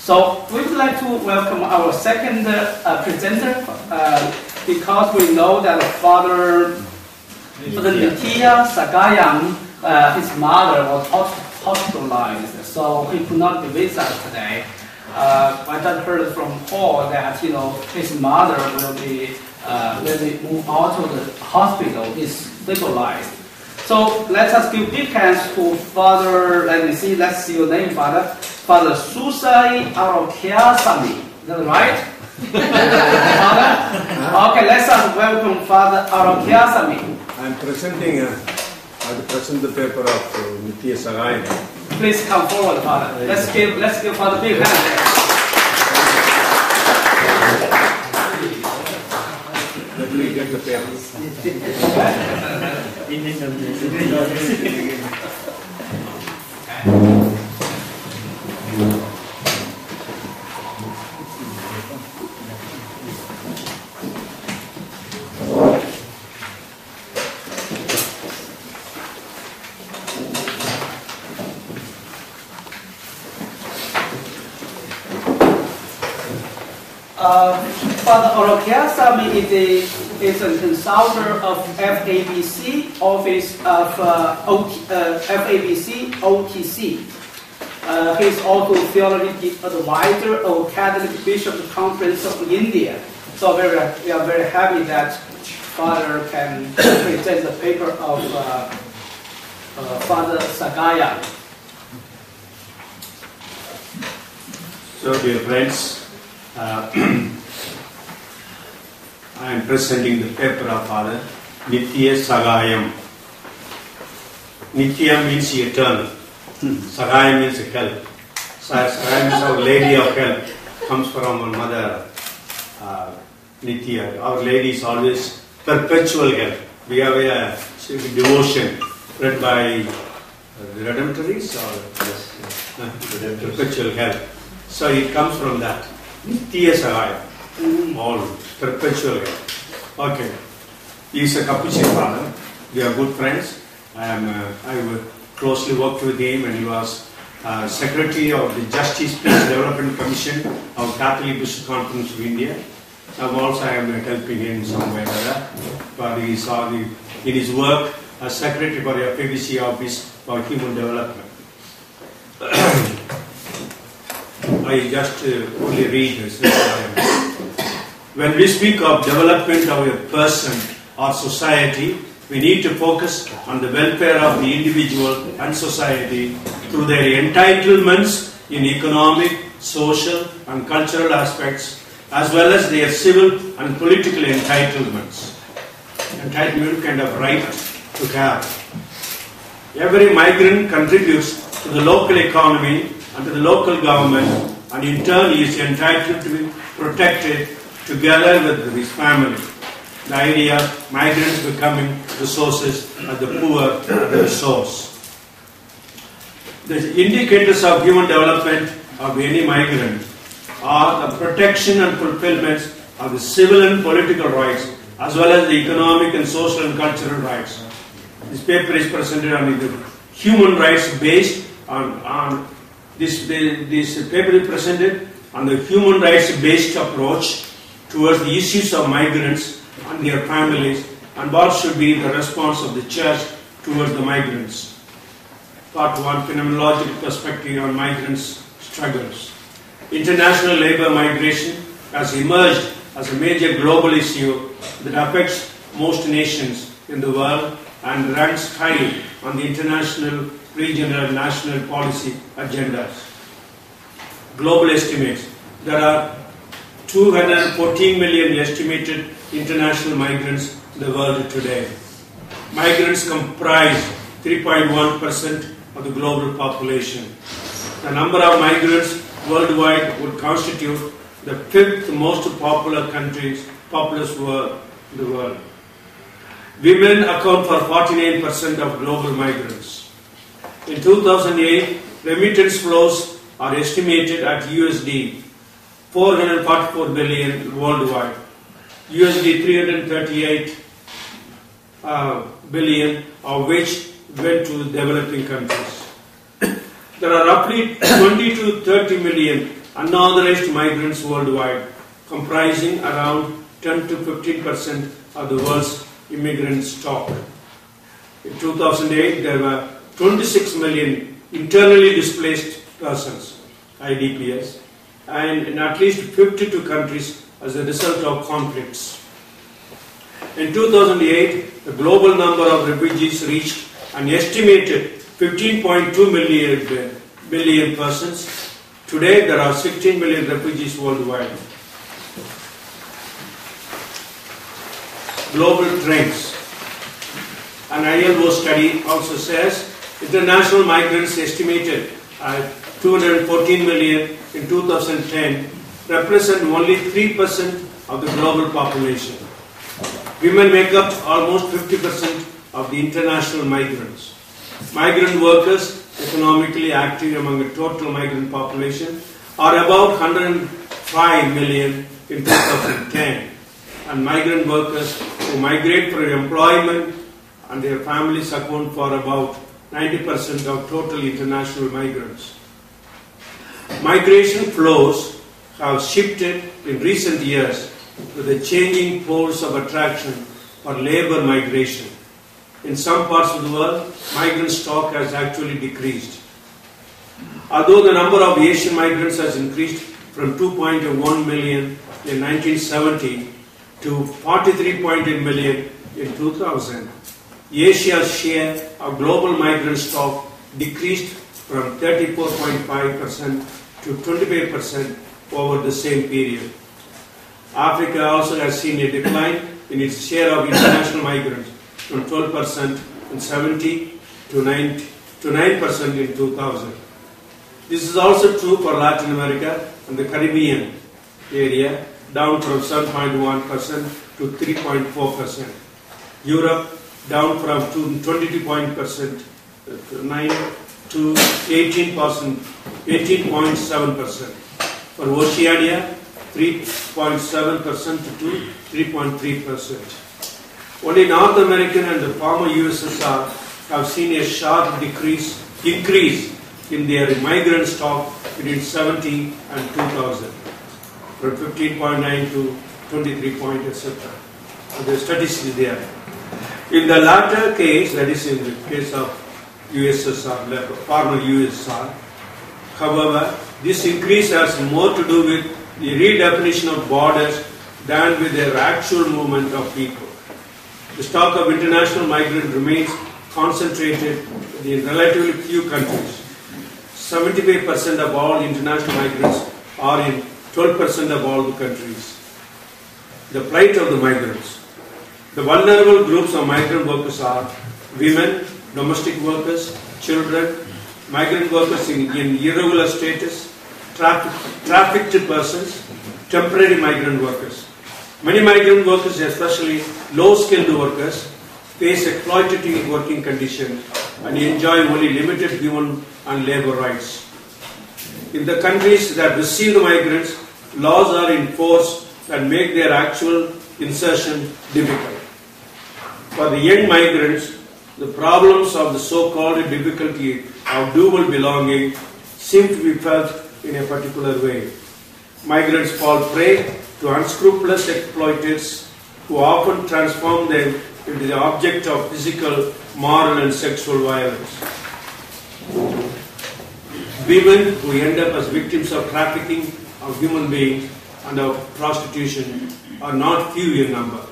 So we would like to welcome our second presenter because we know that Father Nithiya Sagayam, his mother was hospitalized, so he could not be with us today. I just heard from Paul that his mother will be when we move out of the hospital is stabilized. So let us give big hands to Father. Let's see your name, Father. Father Soosai Arokiasamy. Is that right? Father? Okay, let's welcome Father Arokiasamy. I'm presenting. I present the paper of Nithiya Sagayam. Please come forward, Father. Let's give Father big hand. Let me get the paper. Father Arokiasamy is a consultant of FABC office of FABC-OHD. He is also theology advisor of Catholic Bishop Conference of India. So we are very happy that Father can present the paper of Father Sagayam. So, dear friends, I am presenting the paper of Father Nithiya Sagayam. Nithiya means eternal. Sagayam means help. Sagayam means Our Lady of Help. Comes from our mother Nithiya. Our Lady is always perpetual help. We have a devotion read by the Redemptories or perpetual help. So it comes from that. Nithiya Sagayam. All perpetual help. Okay. He is a Capuchin father. We are good friends. I closely worked with him when he was Secretary of the Justice Peace Development Commission of Catholic Bishop Conference of India. I am helping him in some way or other. But he saw in his work as Secretary for the FABC Office for Human Development. I just only read this. When we speak of development of a person or society, we need to focus on the welfare of the individual and society through their entitlements in economic, social and cultural aspects, as well as their civil and political entitlements. Entitlement kind of right to have. Every migrant contributes to the local economy and to the local government, and in turn he is entitled to be protected together with his family. The idea of migrants becoming resources and the poor the source. The indicators of human development of any migrant are the protection and fulfillment of the civil and political rights, as well as the economic and social and cultural rights. This paper is presented on the human rights based on this paper is presented on the human rights based approach towards the issues of migrants and their families, and what should be the response of the Church towards the migrants. Part 1, Phenomenological Perspective on Migrants' Struggles. International labor migration has emerged as a major global issue that affects most nations in the world and ranks high on the international, regional and national policy agendas. Global estimates. There are 214 million estimated international migrants in the world today. Migrants comprise 3.1% of the global population. The number of migrants worldwide would constitute the 5th most populous world in the world. Women account for 49% of global migrants. In 2008, remittance flows are estimated at USD 444 billion worldwide, USD 338 billion, of which went to developing countries. There are roughly 20 to 30 million unauthorized migrants worldwide, comprising around 10 to 15% of the world's immigrant stock. In 2008, there were 26 million internally displaced persons, IDPs, and in at least 52 countries as a result of conflicts. In 2008, the global number of refugees reached an estimated 15.2 million persons. Today, there are 16 million refugees worldwide. Global trends. An ILO study also says international migrants estimated at 214 million in 2010 represent only 3% of the global population. Women make up almost 50% of the international migrants. Migrant workers, economically active among the total migrant population, are about 105 million in 2010. And migrant workers who migrate for employment and their families account for about 90% of total international migrants. Migration flows have shifted in recent years with the changing poles of attraction for labor migration. In some parts of the world, migrant stock has actually decreased. Although the number of Asian migrants has increased from 2.1 million in 1970 to 43.8 million in 2000, Asia's share of global migrant stock decreased from 34.5% to 25% over the same period. Africa also has seen a decline in its share of international migrants from 12% in 70 to 9% in 2000. This is also true for Latin America and the Caribbean area, down from 7.1% to 3.4%. Europe down from 22% to 9 to 18.7%. For Oceania, 3.7% to 3.3%. Only North American and the former USSR have seen a sharp increase in their migrant stock between 70 and 2000, from 15.9 to 23 point, etc. The statistics there. In the latter case, that is in the case of USSR, former USSR, however, this increase has more to do with the redefinition of borders than with their actual movement of people. The stock of international migrants remains concentrated in relatively few countries. 75% of all international migrants are in 12% of all the countries. The plight of the migrants. The vulnerable groups of migrant workers are women, domestic workers, children, migrant workers in irregular status, trafficked persons, temporary migrant workers. Many migrant workers, especially low-skilled workers, face exploitative working conditions and enjoy only limited human and labor rights. In the countries that receive the migrants, laws are in force that make their actual insertion difficult. For the young migrants, the problems of the so-called difficulty of dual belonging seem to be felt in a particular way. Migrants fall prey to unscrupulous exploiters who often transform them into the object of physical, moral and sexual violence. Women who end up as victims of trafficking of human beings and of prostitution are not few in number.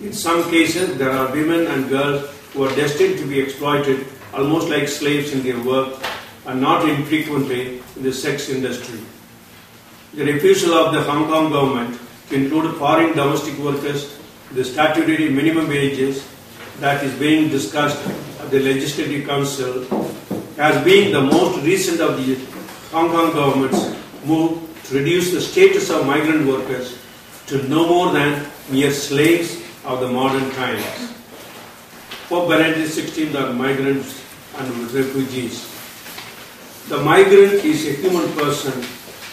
In some cases, there are women and girls who are destined to be exploited almost like slaves in their work and not infrequently in the sex industry. The refusal of the Hong Kong government to include foreign domestic workers in the statutory minimum wages that is being discussed at the Legislative Council has been the most recent of the Hong Kong government's move to reduce the status of migrant workers to no more than mere slaves of the modern times. Pope Benedict XVI on migrants and refugees. The migrant is a human person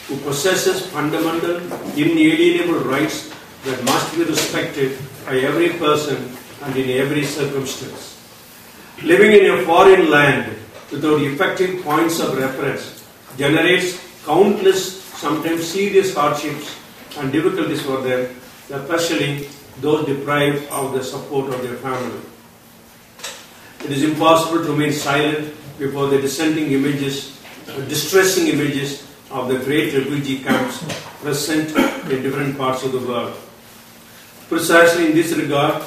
who possesses fundamental, inalienable rights that must be respected by every person and in every circumstance. Living in a foreign land without effective points of reference generates countless sometimes serious hardships and difficulties for them, especially those deprived of the support of their family. It is impossible to remain silent before the distressing images of the great refugee camps present in different parts of the world. Precisely in this regard,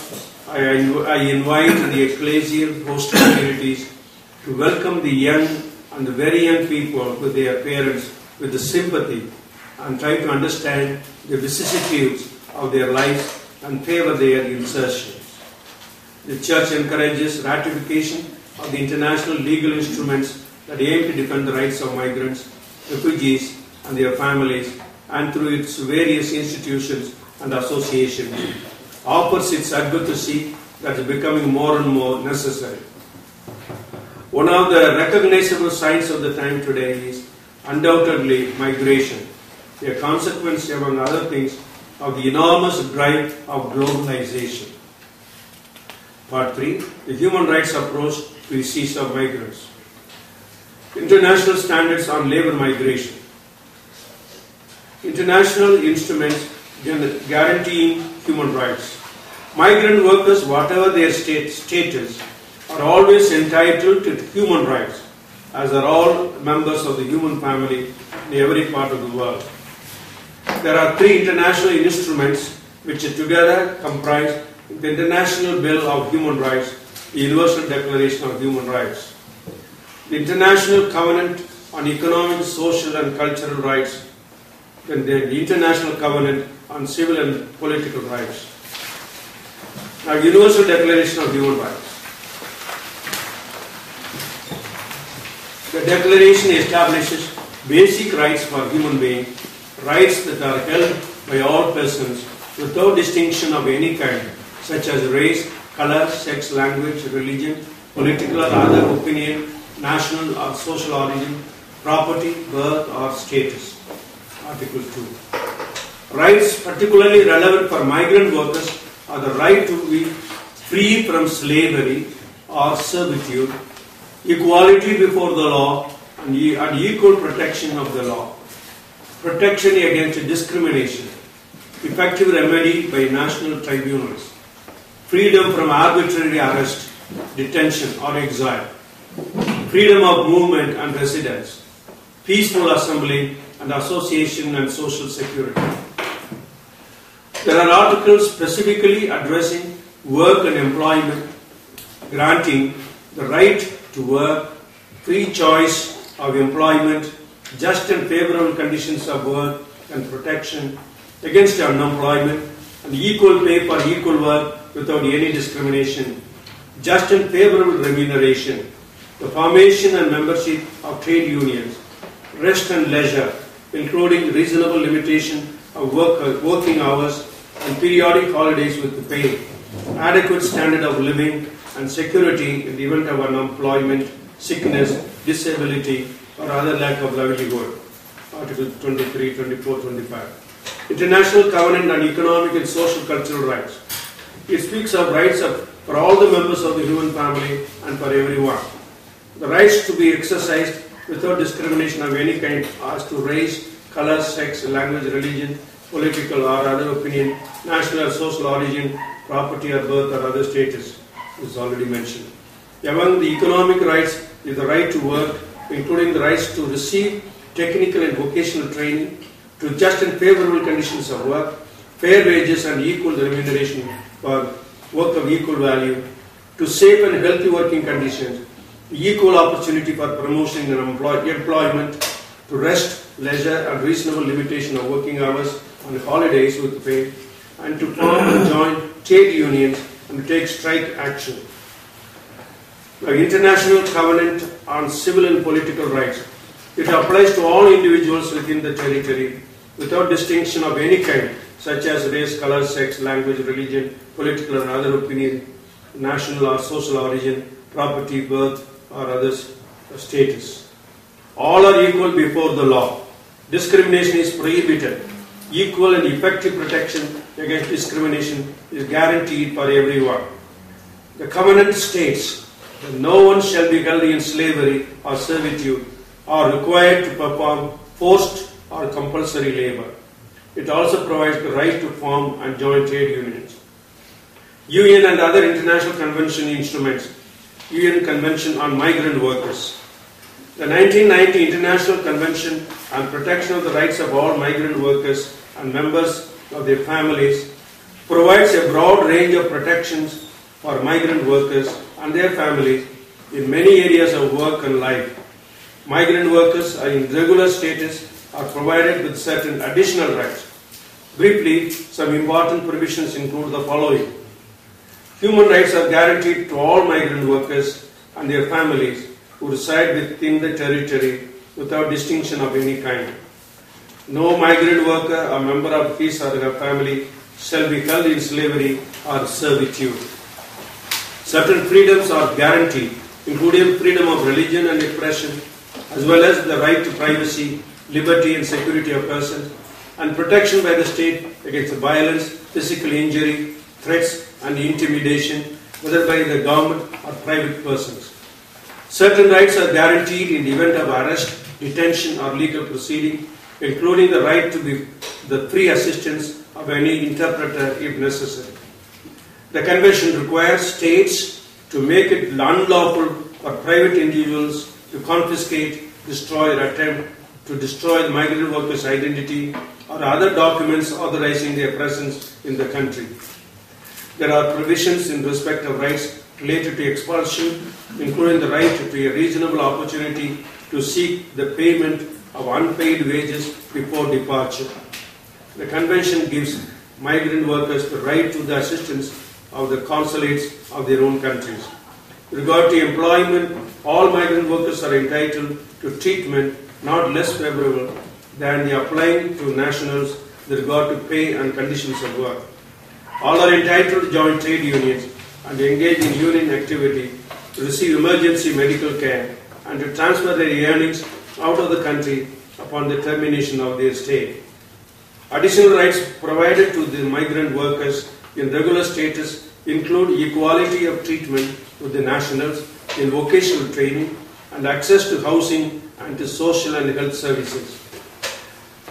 I invite the ecclesial host communities to welcome the young and the very young people with their parents with the sympathy and try to understand the vicissitudes of their lives and favor their insertion. The Church encourages ratification of the international legal instruments that aim to defend the rights of migrants, refugees and their families, and through its various institutions and associations, offers its advocacy that is becoming more and more necessary. One of the recognizable signs of the time today is undoubtedly migration, a consequence, among other things, of the enormous drive of globalization. Part 3. The human rights approach to issues of migrants. International standards on labor migration. International instruments guaranteeing human rights. Migrant workers, whatever their status, are always entitled to human rights, as are all members of the human family in every part of the world. There are 3 international instruments which together comprise the International Bill of Human Rights, the Universal Declaration of Human Rights, the International Covenant on Economic, Social and Cultural Rights, and the International Covenant on Civil and Political Rights. Now, Universal Declaration of Human Rights. The Declaration establishes basic rights for human beings, rights that are held by all persons without distinction of any kind, such as race, color, sex, language, religion, political or other opinion, national or social origin, property, birth or status. Article 2. Rights particularly relevant for migrant workers are the right to be free from slavery or servitude, equality before the law, and equal protection of the law, protection against discrimination, effective remedy by national tribunals, freedom from arbitrary arrest, detention or exile, freedom of movement and residence, peaceful assembly and association and social security. There are articles specifically addressing work and employment, granting the right to work, free choice of employment, just and favorable conditions of work and protection against unemployment, and equal pay for equal work without any discrimination, just and favorable remuneration, the formation and membership of trade unions, rest and leisure, including reasonable limitation of working hours and periodic holidays with pay, adequate standard of living and security in the event of unemployment, sickness, disability or other lack of livelihood. Article 23, 24, 25. International Covenant on Economic and Social Cultural Rights. It speaks of rights for all the members of the human family and for everyone. The rights to be exercised without discrimination of any kind as to race, color, sex, language, religion, political or other opinion, national or social origin, property or birth or other status is already mentioned. Among the economic rights is the right to work, including the rights to receive technical and vocational training, to just and favorable conditions of work, fair wages and equal remuneration for work of equal value, to safe and healthy working conditions, equal opportunity for promotion and employment, to rest, leisure and reasonable limitation of working hours and holidays with pay, and to form and join trade unions and to take strike action. The International Covenant on Civil and Political Rights. It applies to all individuals within the territory without distinction of any kind, such as race, color, sex, language, religion, political or other opinion, national or social origin, property, birth or other status. All are equal before the law. Discrimination is prohibited. Equal and effective protection against discrimination is guaranteed for everyone. The Covenant states that no one shall be held in slavery or servitude or required to perform forced or compulsory labor. It also provides the right to form and join trade unions. UN and other international convention instruments. UN Convention on Migrant Workers. The 1990 International Convention on Protection of the Rights of All Migrant Workers and Members of their Families provides a broad range of protections for migrant workers and their families in many areas of work and life. Migrant workers are in regular status are provided with certain additional rights. Briefly, some important provisions include the following. Human rights are guaranteed to all migrant workers and their families who reside within the territory without distinction of any kind. No migrant worker or member of his or her family shall be held in slavery or servitude. Certain freedoms are guaranteed, including freedom of religion and expression, as well as the right to privacy, liberty and security of persons, and protection by the state against violence, physical injury, threats and intimidation, whether by the government or private persons. Certain rights are guaranteed in the event of arrest, detention or legal proceeding, including the right to the free assistance of any interpreter if necessary. The Convention requires states to make it unlawful for private individuals to confiscate, destroy or attempt to destroy the migrant workers' identity or other documents authorizing their presence in the country. There are provisions in respect of rights related to expulsion, including the right to a reasonable opportunity to seek the payment of unpaid wages before departure. The Convention gives migrant workers the right to the assistance of the consulates of their own countries. With regard to employment, all migrant workers are entitled to treatment not less favorable than the applying to nationals with regard to pay and conditions of work. All are entitled to join trade unions and engage in union activity, to receive emergency medical care, and to transfer their earnings out of the country upon the termination of their stay. Additional rights provided to the migrant workers in regular status include equality of treatment with the nationals in vocational training and access to housing and to social and health services.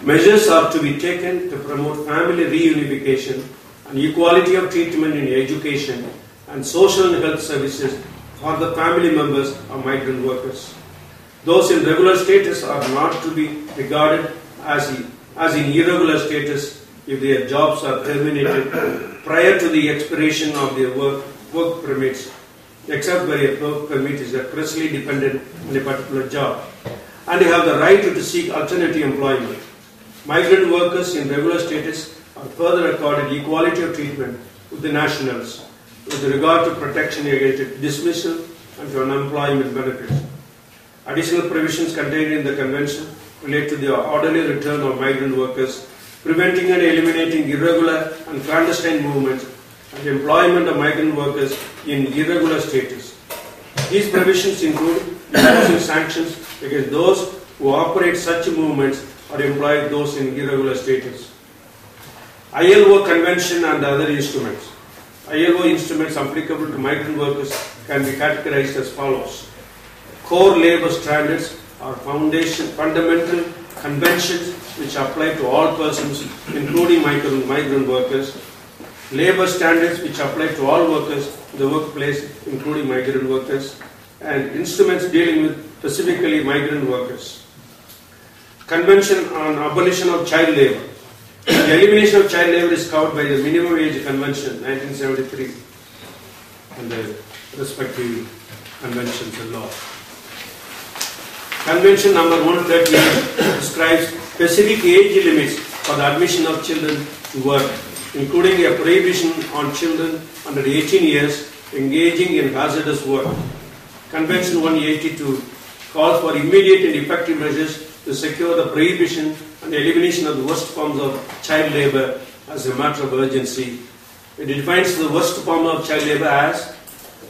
Measures are to be taken to promote family reunification and equality of treatment in education and social and health services for the family members of migrant workers. Those in regular status are not to be regarded as in irregular status if their jobs are terminated prior to the expiration of their work permits, except where a work permit is expressly dependent on a particular job, and they have the right to seek alternative employment. Migrant workers in regular status are further accorded equality of treatment with the nationals with regard to protection against dismissal and to unemployment benefits. Additional provisions contained in the Convention relate to the orderly return of migrant workers, preventing and eliminating irregular and clandestine movements, and employment of migrant workers in irregular status. These provisions include imposing sanctions against those who operate such movements or employ those in irregular status. ILO Convention and other instruments. ILO instruments applicable to migrant workers can be categorized as follows. Core labor standards are fundamental conventions which apply to all persons, including migrant workers. Labor standards which apply to all workers in the workplace, including migrant workers. And instruments dealing with specifically migrant workers. Convention on Abolition of Child Labour. The elimination of child labour is covered by the Minimum Wage Convention 1973 and the respective conventions and law. Convention number 138 describes specific age limits for the admission of children to work, including a prohibition on children under 18 years engaging in hazardous work. Convention 182 calls for immediate and effective measures to secure the prohibition and elimination of the worst forms of child labour as a matter of urgency. It defines the worst form of child labour as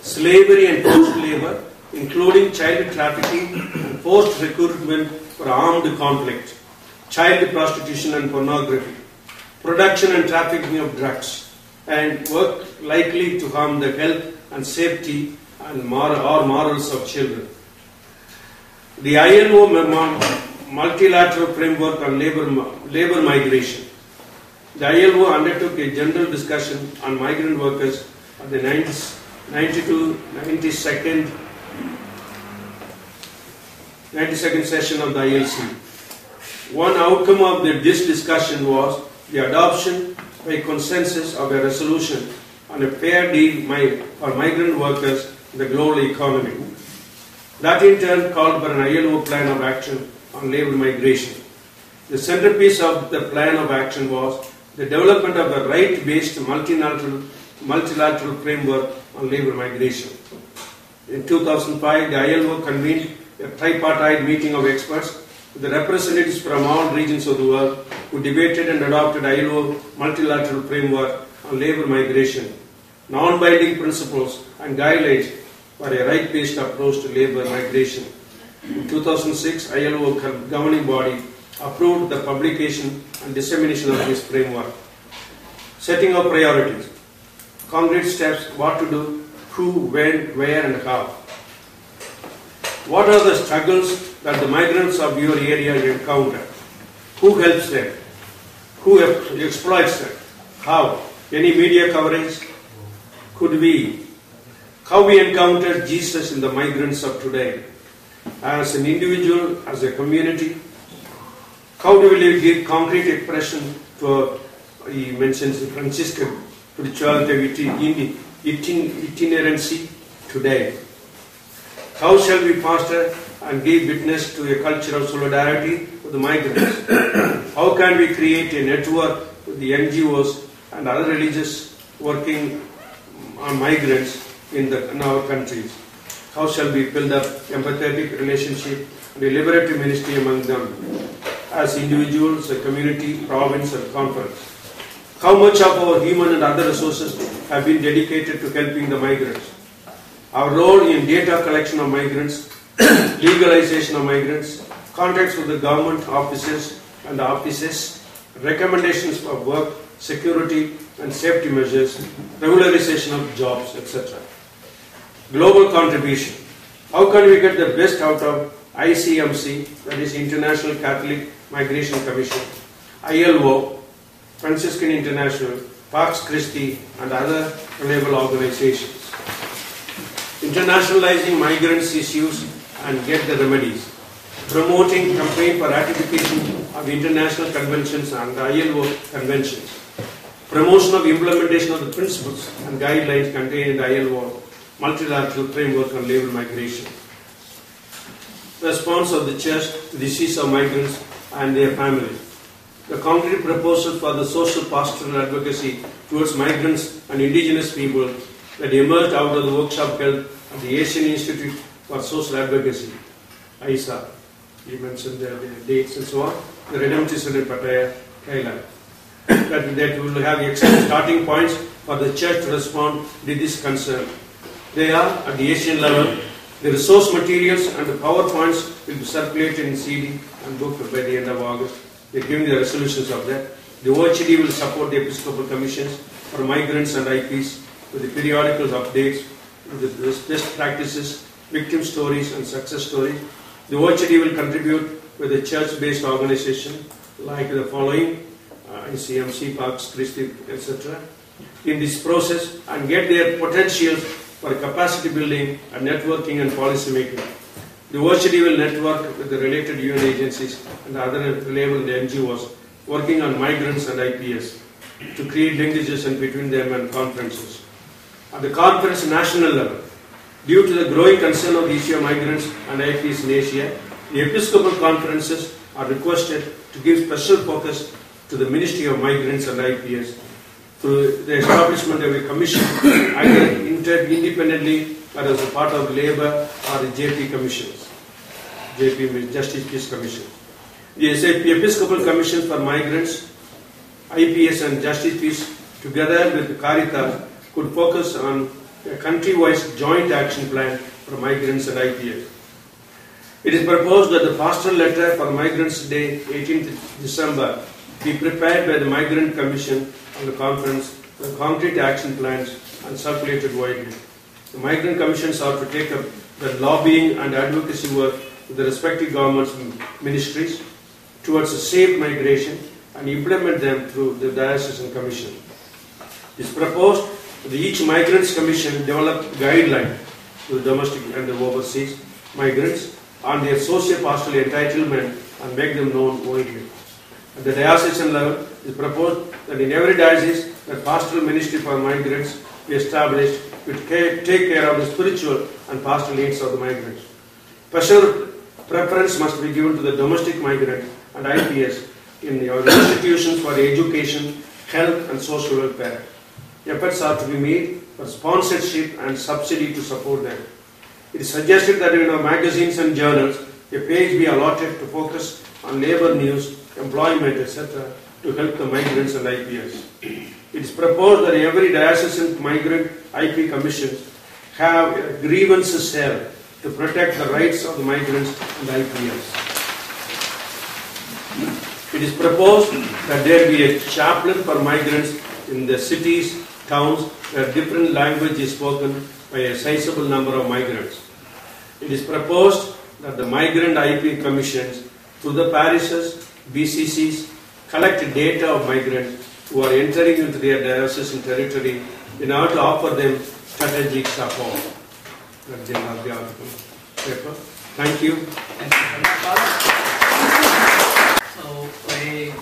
slavery and forced labour, including child trafficking and forced recruitment for armed conflict, child prostitution and pornography, production and trafficking of drugs, and work likely to harm the health and safety and morals of children. The ILO multilateral framework on labor migration. The ILO undertook a general discussion on migrant workers at the 92nd session of the ILC. One outcome of this discussion was the adoption by consensus of a resolution on a fair deal for migrant workers in the global economy. That in turn called for an ILO plan of action on labor migration. The centerpiece of the plan of action was the development of a right-based multilateral framework on labor migration. In 2005, the ILO convened a tripartite meeting of experts with the representatives from all regions of the world who debated and adopted ILO multilateral framework on labor migration, non-binding principles and guidelines for a right-based approach to labor migration. In 2006, ILO governing body approved the publication and dissemination of this framework. Setting of priorities, concrete steps, what to do, who, when, where and how. What are the struggles that the migrants of your area encounter? Who helps them? Who exploits them? How? Any media coverage? Could we? How we encounter Jesus in the migrants of today? As an individual, as a community? How do we give concrete expression to, he mentions Franciscan spirituality, itinerancy today? How shall we foster and give witness to a culture of solidarity with the migrants? How can we create a network with the NGOs and other religious working on migrants in our countries? How shall we build up empathetic relationship and a liberative ministry among them as individuals, a community, province and conference? How much of our human and other resources have been dedicated to helping the migrants? Our role in data collection of migrants, legalization of migrants, contacts with the government offices and offices, recommendations for work, security and safety measures, regularization of jobs, etc. Global contribution. How can we get the best out of ICMC, that is International Catholic Migration Commission, ILO, Franciscan International, Pax Christi and other reliable organizations? Internationalizing migrants' issues and get the remedies. Promoting campaign for ratification of international conventions and ILO conventions. Promotion of implementation of the principles and guidelines contained in the ILO multilateral framework on labor migration. Response of the Church to the issues of migrants and their families. The concrete proposals for the social pastoral advocacy towards migrants and indigenous people that emerged out of the workshop held at the Asian Institute for Social Advocacy, AISA. He mentioned the dates and so on. The Redemption Center in Pattaya, Thailand. That will have excellent starting points for the Church to respond to this concern. They are, at the Asian level, the resource materials and the PowerPoints will be circulated in CD and book by the end of August. They are giving the resolutions of that. The OHD will support the Episcopal Commissions for migrants and IPs with the periodical updates, with the best practices, victim stories and success stories. The OHD will contribute with a church-based organization like the following, ICMC, Pax Christi, etc. in this process and get their potentials for capacity building and networking and policy making. The OHD will network with the related UN agencies and other reliable NGOs working on migrants and IPS to create linkages between them and conferences. At the conference national level, due to the growing concern of the issue of migrants and IPs in Asia, the Episcopal conferences are requested to give special focus to the Ministry of Migrants and IPS through the establishment of a commission, either independently or as a part of Labour or the JP Commissions, JP Justice Peace Commission. The Episcopal Commission for Migrants, IPS and Justice Peace, together with Caritas, could focus on a country-wide joint action plan for migrants and IPS. It is proposed that the pastoral letter for Migrants Day, 18th December, be prepared by the Migrant Commission on the conference for concrete action plans and circulated widely. The Migrant Commissions are to take up the lobbying and advocacy work with the respective governments and ministries towards a safe migration and implement them through the diocesan commission. It is proposed that each migrants commission develop guidelines to the domestic and the overseas migrants on their socio-pastoral entitlement and make them known widely. At the diocesan level, it is proposed that in every diocese, the pastoral ministry for migrants be established to take care of the spiritual and pastoral needs of the migrants. Special preference must be given to the domestic migrant and IPS in our institutions for education, health and social welfare. Efforts are to be made for sponsorship and subsidy to support them. It is suggested that in our magazines and journals, a page be allotted to focus on labor news, employment, etc. to help the migrants and IPS. It is proposed that every diocesan migrant IP commissions have a grievances cell to protect the rights of the migrants and IPS. It is proposed that there be a chaplain for migrants in the cities, towns where different language is spoken by a sizable number of migrants. It is proposed that the migrant IP commissions through the parishes, BCCs, collect data of migrants who are entering into their diocesan territory in order to offer them strategic support. That's the end of the article. Paper. Thank you. Thank you very much, Father. So we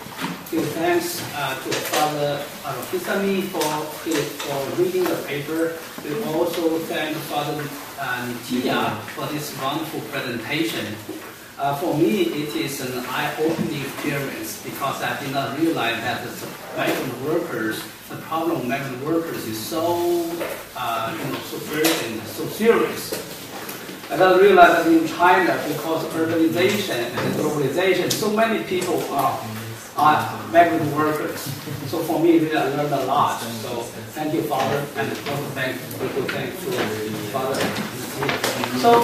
give thanks to Father Arokiasamy for reading the paper. We also thank Father Nithiya for this wonderful presentation. For me, it is an eye-opening experience because I did not realize that the migrant workers, the problem of migrant workers is so, so urgent, so serious. I didn't realize that in China, because of urbanization and globalization, so many people are migrant workers. So for me, really, I learned a lot. So thank you, Father, and also thank you to Father. So.